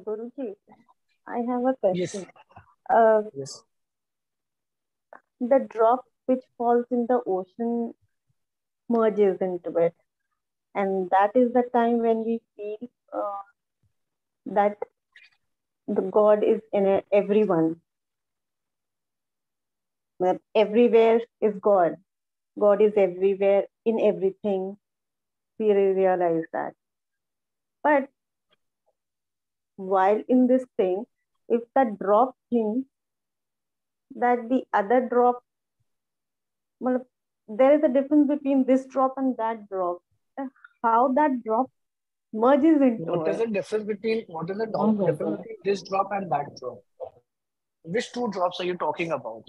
Guruji, I have a Yes. question. Uh, Yes. the drop which falls in the ocean merges into it, and that is the time when we feel that the God is in everyone. That everywhere is God. God is everywhere in everything. We realize that. But while in this thing, if that drop thinks that the other drop, well, there is a difference between this drop and that drop. How that drop merges into it. What is the difference between this drop and that drop? Which two drops are you talking about?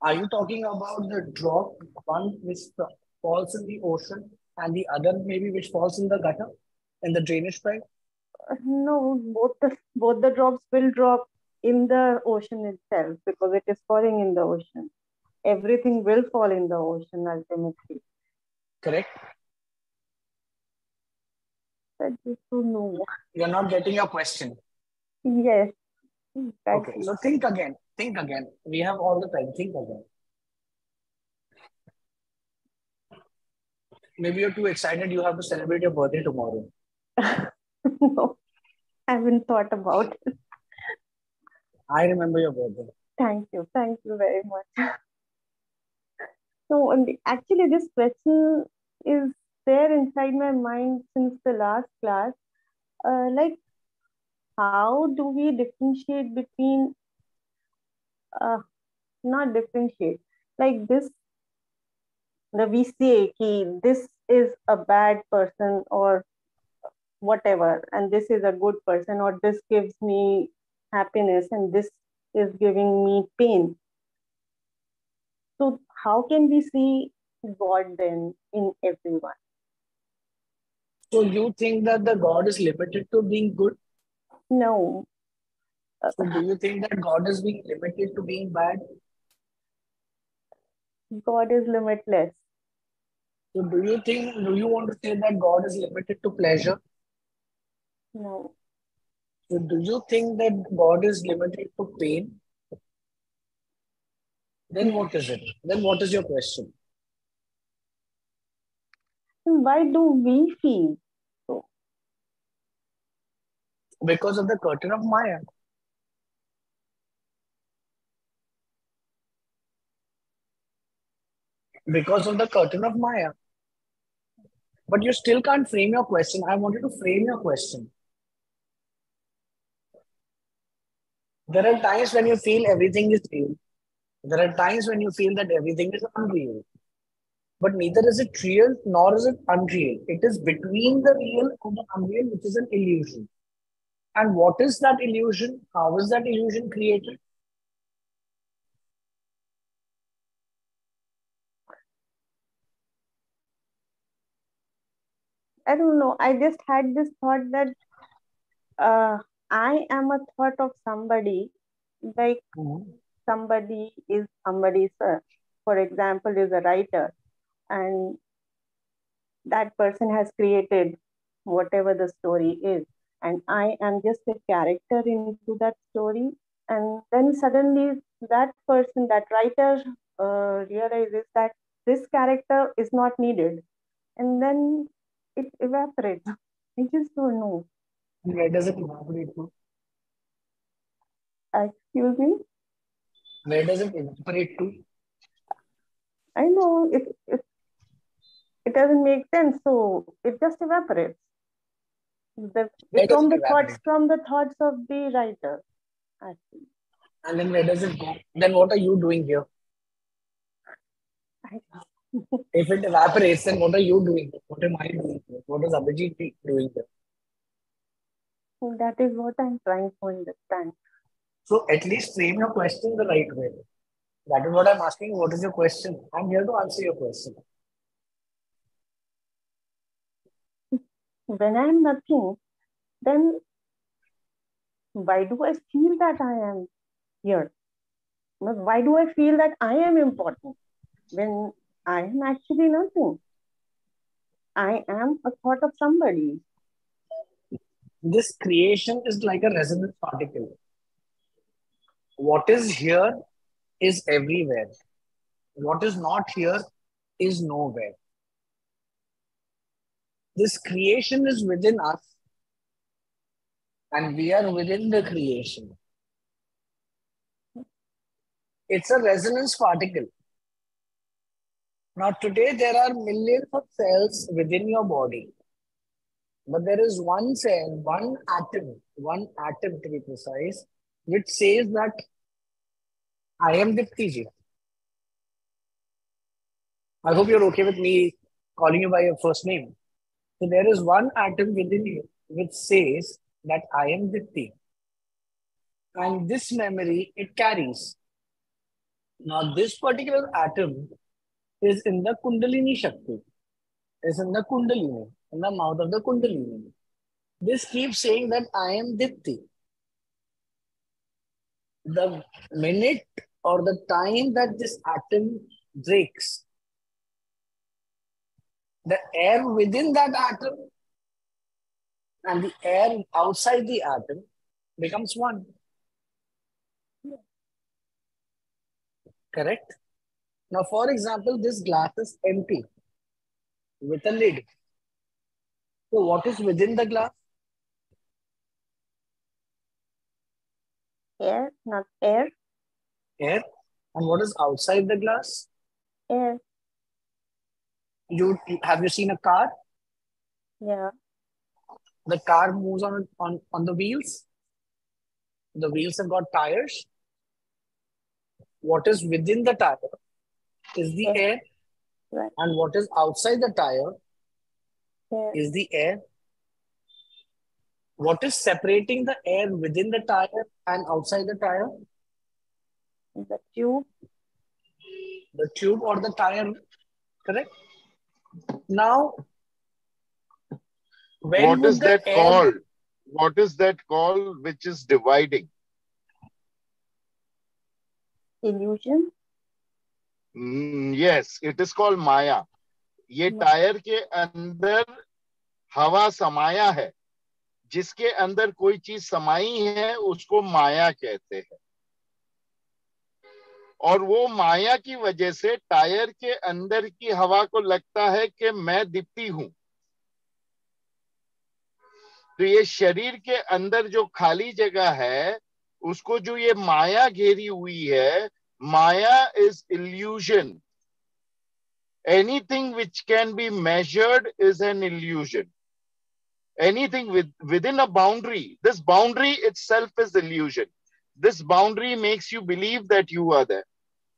Are you talking about the drop, one which falls in the ocean and the other maybe which falls in the gutter, in the drainage pipe? No, both the drops will drop in the ocean itself because it is falling in the ocean. Everything will fall in the ocean ultimately. Correct? That is to know. You're not getting your question. Yes, Okay, exactly. so think again. Think again. We have all the time. Think again. Maybe you're too excited. You have to celebrate your birthday tomorrow. No, I haven't thought about it. I remember your birthday. Thank you very much. So, and actually, this question is there inside my mind since the last class. Like, how do we differentiate between, uh, not differentiate, like this, the we say ki this is a bad person or whatever, and this is a good person, or this gives me happiness and this is giving me pain. So, how can we see God then in everyone? So you think that the God is limited to being good? No, So do you think that God is being limited to being bad? God is limitless. So do you want to say that God is limited to pleasure? No, So do you think that God is limited to pain? Then what is it? Then what is your question? why do we feel so? Because of the curtain of Maya. Because of the curtain of Maya. But you still can't frame your question. I wanted to frame your question. There are times when you feel everything is real. There are times when you feel that everything is unreal. But neither is it real nor is it unreal. It is between the real and the unreal, which is an illusion. And what is that illusion? How is that illusion created? I don't know. I just had this thought that I am a thought of somebody, like Mhm. somebody is somebody's, for example, is a writer, and that person has created whatever the story is, and I am just a character into that story. And then suddenly that person, that writer, realizes that this character is not needed, and then it evaporates. I just don't know. Where does it evaporate to? Excuse me. Where does it evaporate to? I know it doesn't make sense, so it just evaporates. Where It's does from it the thoughts, evaporate? of the writer. Actually, And then where does it go? Then what are you doing here? I, If it evaporates, then what are you doing here? What am I doing here? What is Abhijit doing here? that is what I'm trying to understand. So at least frame your question the right way. That is what I'm asking. What is your question? I'm here to answer your question. When I'm nothing, then why do I feel that I am here? Why do I feel that I am important when I am actually nothing? I am a thought of somebody. This creation is like a resonance particle. What is here is everywhere. What is not here is nowhere. This creation is within us, and we are within the creation. It's a resonance particle. Now, today there are millions of cells within your body, but there is one cell, one atom to be precise, which says that I am Diptiji. I hope you're okay with me calling you by your first name. So there is one atom within you which says that I am Dipti. And this memory it carries. Now, this particular atom is in the Kundalini Shakti, is in the Kundalini, in the mouth of the Kundalini. This keeps saying that I am Dipti. The minute or the time that this atom breaks, the air within that atom and the air outside the atom becomes one. Correct? Now, for example, this glass is empty with a lid. So, what is within the glass? Air, not air. Air. And what is outside the glass? Air. Have you seen a car? Yeah. The car moves on the wheels. The wheels have got tires. What is within the tire is the air. Right. And what is outside the tire Air. is the air. What is separating the air within the tire and outside the tire? The tube. The tube or the tire, correct? Now, when What would is the that air... called? What is that called which is dividing? Illusion. Yes, it is called Maya. ये tyre के अंदर हवा समाया है, जिसके अंदर कोई चीज समाई है उसको माया कहते हैं. और वो माया की वजह से टायर के अंदर की हवा को लगता है कि मैं दीप्ति हूं. तो ये शरीर के अंदर जो खाली जगह है उसको जो ये माया घेरी हुई है, maya is illusion. Anything which can be measured is an illusion. Anything within a boundary, this boundary itself is illusion. This boundary makes you believe that you are there.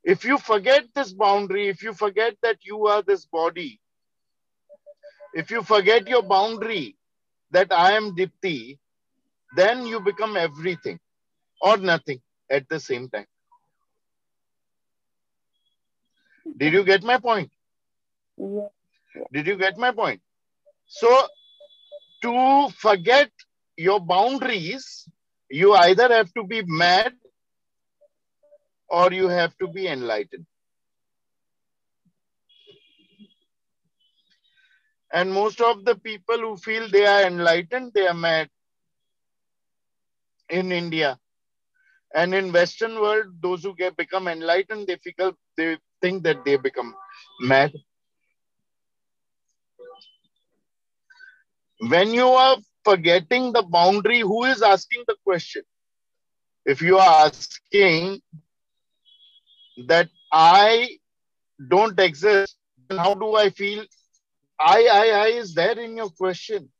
If you forget this boundary, if you forget that you are this body, if you forget your boundary that I am Dipti, then you become everything or nothing at the same time. Did you get my point? Yeah. Did you get my point? So, to forget your boundaries, you either have to be mad or you have to be enlightened. And most of the people who feel they are enlightened, they are mad in India. And in Western world, those who become enlightened, they think that they become mad. When you are forgetting the boundary, who is asking the question? If you are asking that I don't exist, then how do I feel? I is there in your question.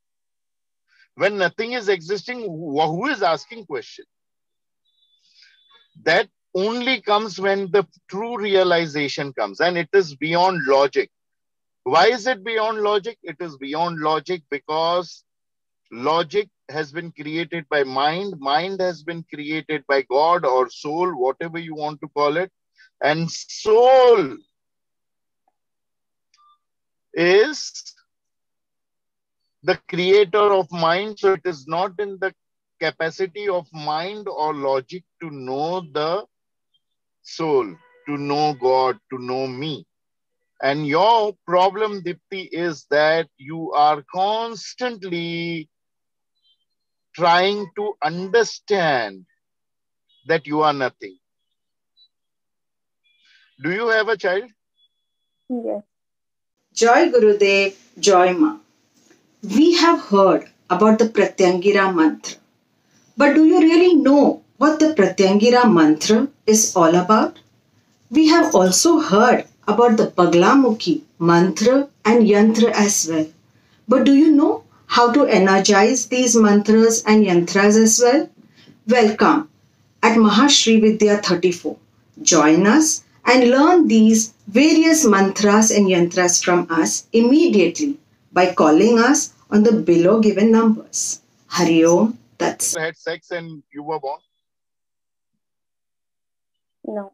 When nothing is existing, who is asking question? That only comes when the true realization comes, and it is beyond logic. Why is it beyond logic? It is beyond logic because logic has been created by mind. Mind has been created by God or soul, whatever you want to call it. And soul is the creator of mind. So it is not in the capacity of mind or logic to know the soul, to know God, to know me. And your problem, Dipti, is that you are constantly trying to understand that you are nothing. Do you have a child? Yes. Joy Gurudev, Joy Ma. We have heard about the Pratyangira mantra. But do you really know what the Pratyangira mantra is all about? We have also heard about the Baglamukhi mantra and yantra as well. But do you know how to energize these mantras and yantras as well? Welcome at Mahashri Vidya 34. Join us and learn these various mantras and yantras from us immediately by calling us on the below given numbers. Hari Om Tat Sat. Had sex and you were born? No.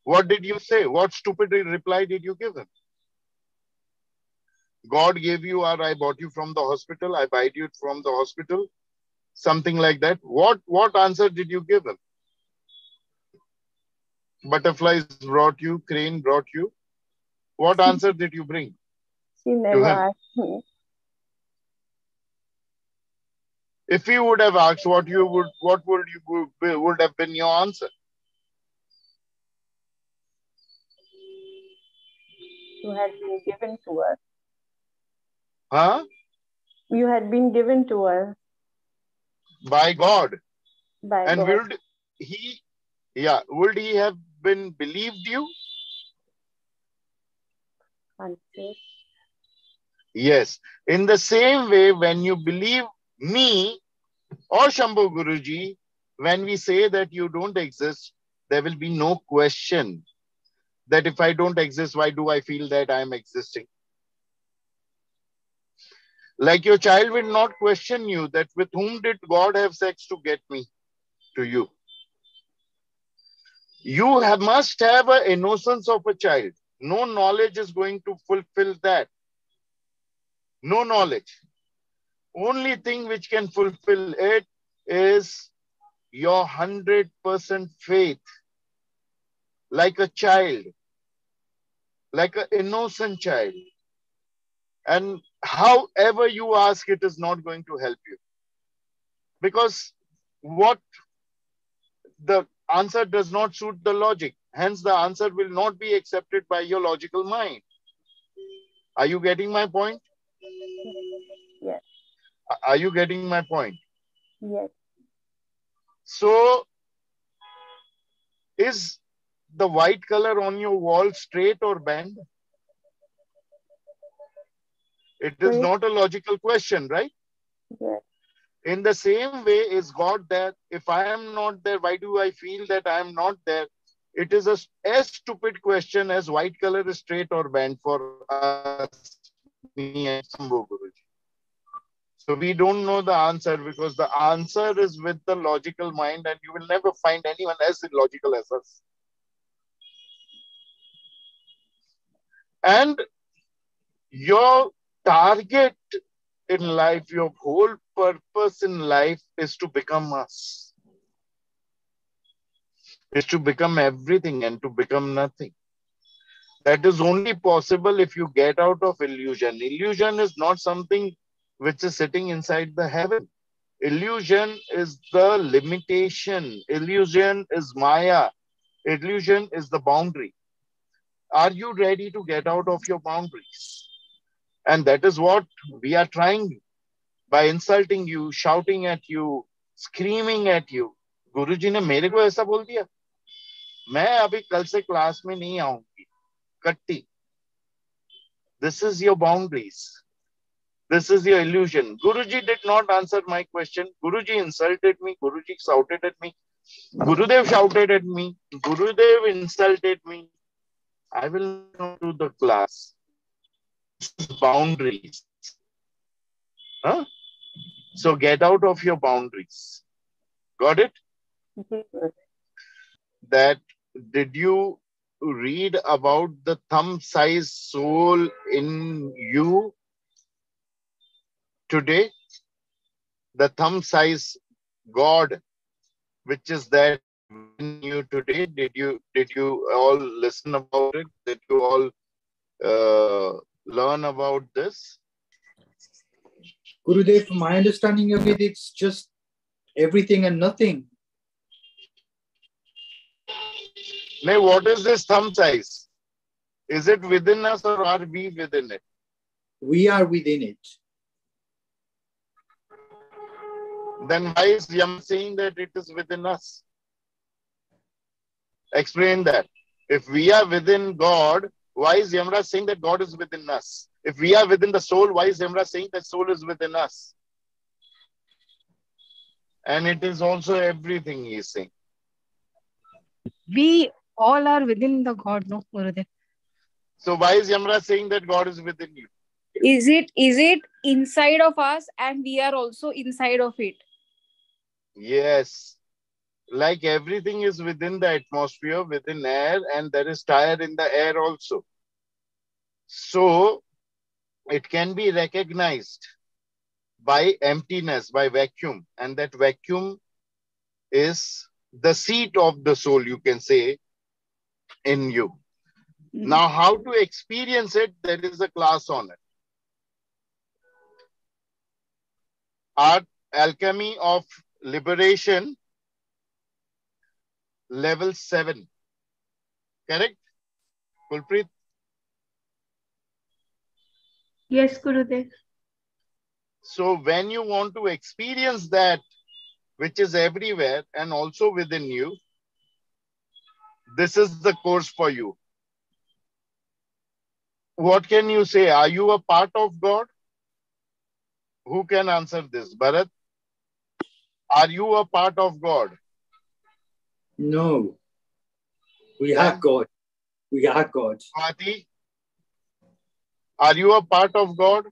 What did you say? What stupid reply did you give him? God gave you, or I bought you from the hospital, I buy you from the hospital, something like that. What answer did you give him? Butterflies brought you, crane brought you. What answer did you bring She to never him? asked me. If you would have asked, what would have been your answer? You had been given to us. Huh? You had been given to us By God. by And God. would he have been believed you? Answer. Yes. In the same way, when you believe me or Shambhu Guruji, when we say that you don't exist, there will be no question that if I don't exist, why do I feel that I am existing? Like your child will not question you that with whom did God have sex to get me to you? You must have an innocence of a child. No knowledge is going to fulfill that. No knowledge. Only thing which can fulfill it is your 100% faith, like a child, like an innocent child. And however you ask, it is not going to help you. Because what the answer does not suit the logic. Hence, the answer will not be accepted by your logical mind. Are you getting my point? Yes. Are you getting my point? Yes. So, is the white color on your wall straight or bent? It is Straight. not a logical question, right? Yes. In the same way, is God there? If I am not there, why do I feel that I am not there? It is as stupid question as white color is straight or bent for us, me and Shambhu Guruji. So we don't know the answer because the answer is with the logical mind, and you will never find anyone as illogical as us. And your target in life, your whole purpose in life is to become us, is to become everything and to become nothing. That is only possible if you get out of illusion. Illusion is not something which is sitting inside the heaven. Illusion is the limitation. Illusion is Maya. Illusion is the boundary. Are you ready to get out of your boundaries? And that is what we are trying by insulting you, shouting at you, screaming at you. गुरुजी ने मेरे को ऐसा बोल दिया, मैं अभी कल से क्लास में नहीं आऊंगी, कट्टी. This is your boundaries. This is your illusion. Guruji did not answer my question. Guruji insulted me. Guruji shouted at me. Gurudev shouted at me. Gurudev insulted me. I will not come to the class. This is boundaries. Huh? So get out of your boundaries. Got it? Jesus. That did you read about the thumb size soul in you today? The thumb size God, which is that within you today. Did you all listen about it? Did you all learn about this? Gurudev, my understanding of it, it's just everything and nothing. Now, what is this thumb size? Is it within us or are we within it? We are within it. Then why is Yam saying that it is within us? Explain that. If we are within God, why is Yamraj saying that God is within us? If we are within the soul, why is Yamraj saying that soul is within us? And it is also everything he is saying. We all are within the God, no, Gurudev? So why is Yamraj saying that God is within you? Is it inside of us and we are also inside of it? Yes. Like everything is within the atmosphere, within air, and there is tire in the air also. So it can be recognized by emptiness, by vacuum, and that vacuum is the seat of the soul, you can say, in you. Now, how to experience it, there is a class on it. Art Alchemy of Liberation, level 7. Correct? Kulpreet? Yes, Gurudev. So when you want to experience that which is everywhere and also within you, this is the course for you. What can you say? Are you a part of God? Who can answer this? Bharat? Are you a part of God? No. We Then? are God. We are God. Swati? Are you a part of God?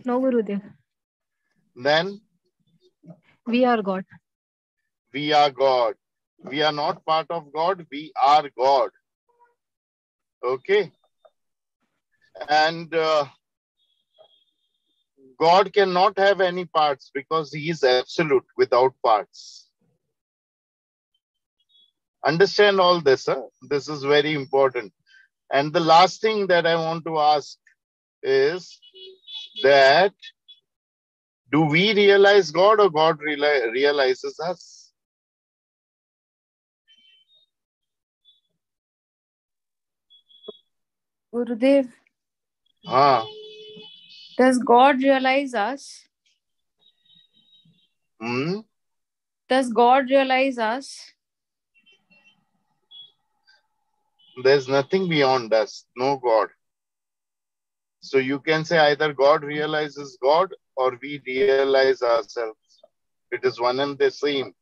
No, Gurudev. Then? We are God. We are God. We are not part of God. We are God. Okay? And God cannot have any parts because he is absolute without parts. Understand all this. Huh? This is very important. And the last thing that I want to ask is that do we realize God or God realizes us? Gurudev, Ah. does God realize us? Hmm? Does God realize us? There's nothing beyond us, no God. So you can say either God realizes God or we realize ourselves. It is one and the same.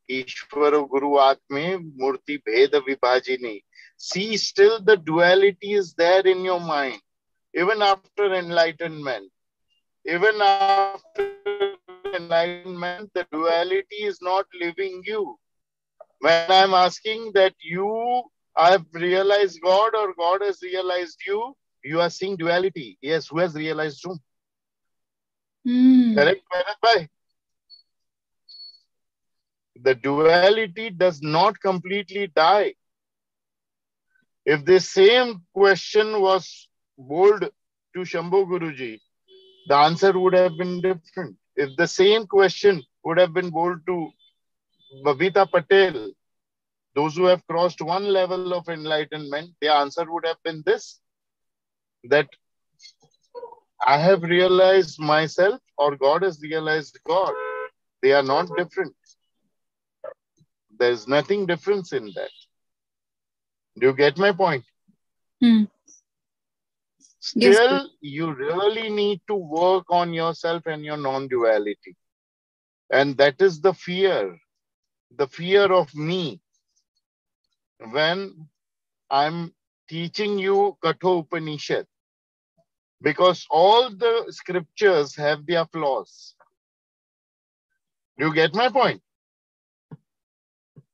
Ishvara Guru Atme Murti Bheda Vibhajini. See, still the duality is there in your mind. Even after enlightenment. Even after enlightenment, the duality is not leaving you. When I'm asking that you have realized God or God has realized you, you are seeing duality. Yes, who has realized whom? Correct, Bharat Bhai? The duality does not completely die. If the same question was bowled to Shambhu Guruji, the answer would have been different. If the same question would have been bowled to Babita Patel, those who have crossed one level of enlightenment, their answer would have been this, that I have realized myself or God has realized God. They are not different. There's nothing difference in that. Do you get my point? Still, you really need to work on yourself and your non-duality. And that is the fear of me. When I'm teaching you Katho Upanishad, because all the scriptures have their flaws. Do you get my point?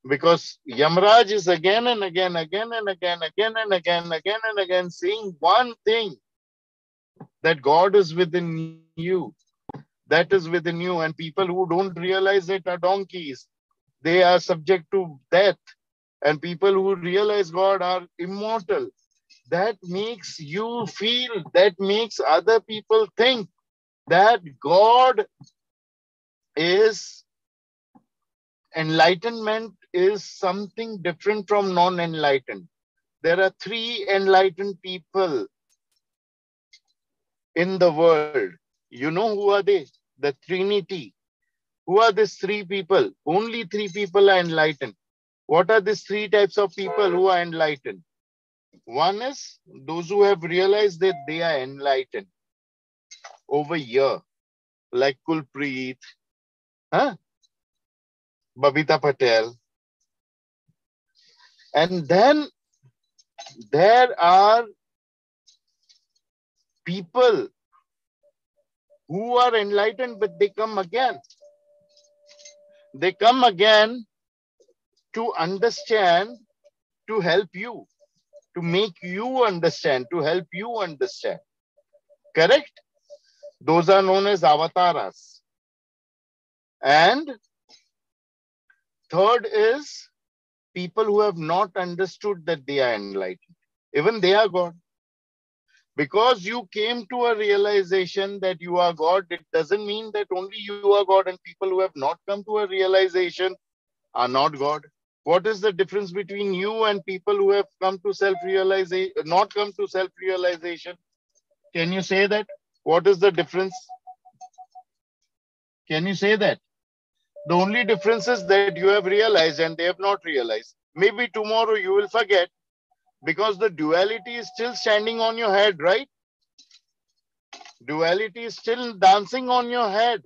Because Yamraj is again and again saying one thing, that God is within you. That is within you. And people who don't realize it are donkeys. They are subject to death. And people who realize God are immortal. that makes you feel, that makes other people think that God is, enlightenment is something different from non-enlightened. There are 3 enlightened people in the world. You know who are they? The Trinity. Who are these 3 people? Only 3 people are enlightened. What are these 3 types of people who are enlightened? One is those who have realized that they are enlightened over here, like Kulpreet, Babita Patel. And then there are people who are enlightened, but they come again. They come again to understand, to help you, to make you understand, to help you understand. Correct? Those are known as avatars. And third is people who have not understood that they are enlightened. Even they are God. Because you came to a realization that you are God, it doesn't mean that only you are God, and people who have not come to a realization are not God. What is the difference between you and people who have come to self-realization, not come to self-realization? Can you say that? What is the difference? Can you say that? The only difference is that you have realized and they have not realized. Maybe tomorrow you will forget because the duality is still standing on your head, right? Duality is still dancing on your head.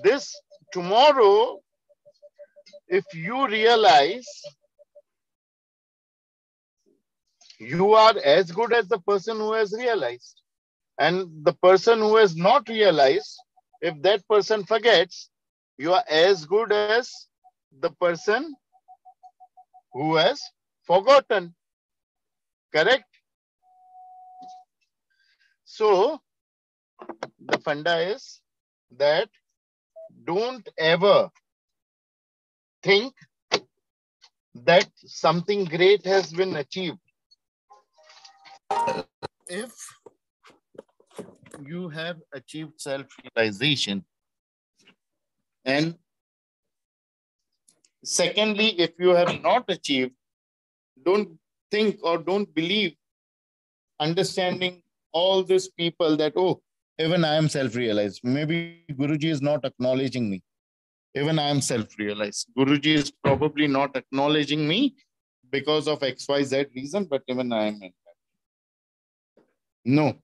This tomorrow, if you realize you are as good as the person who has realized, and the person who has not realized, if that person forgets, you are as good as the person who has forgotten. Correct? So the funda is that don't ever think that something great has been achieved. If you have achieved self-realization, and secondly, if you have not achieved, don't think or don't believe, understanding all these people that, oh, even I am self-realized. Maybe Guruji is not acknowledging me. Even I am self-realized. Guruji is probably not acknowledging me because of XYZ reason, but even I am in that. No.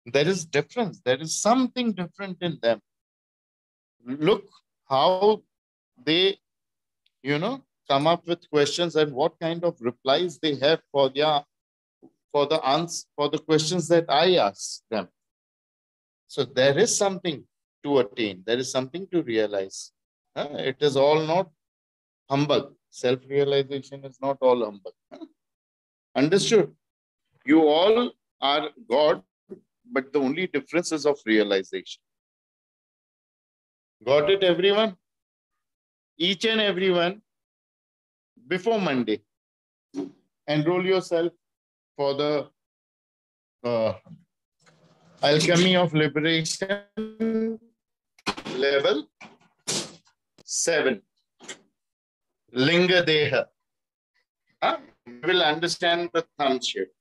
There is difference. There is something different in them. Look how they, come up with questions and what kind of replies they have for the questions that I ask them. So there is something to attain. There is something to realize. It is all not humbug. Self-realization is not all humbug. Understood? You all are God, but the only difference is of realization. Got it, everyone? Each and everyone, before Monday, enroll yourself for the Alchemy of Liberation level 7. Linga Deha. We will understand the thumb shape.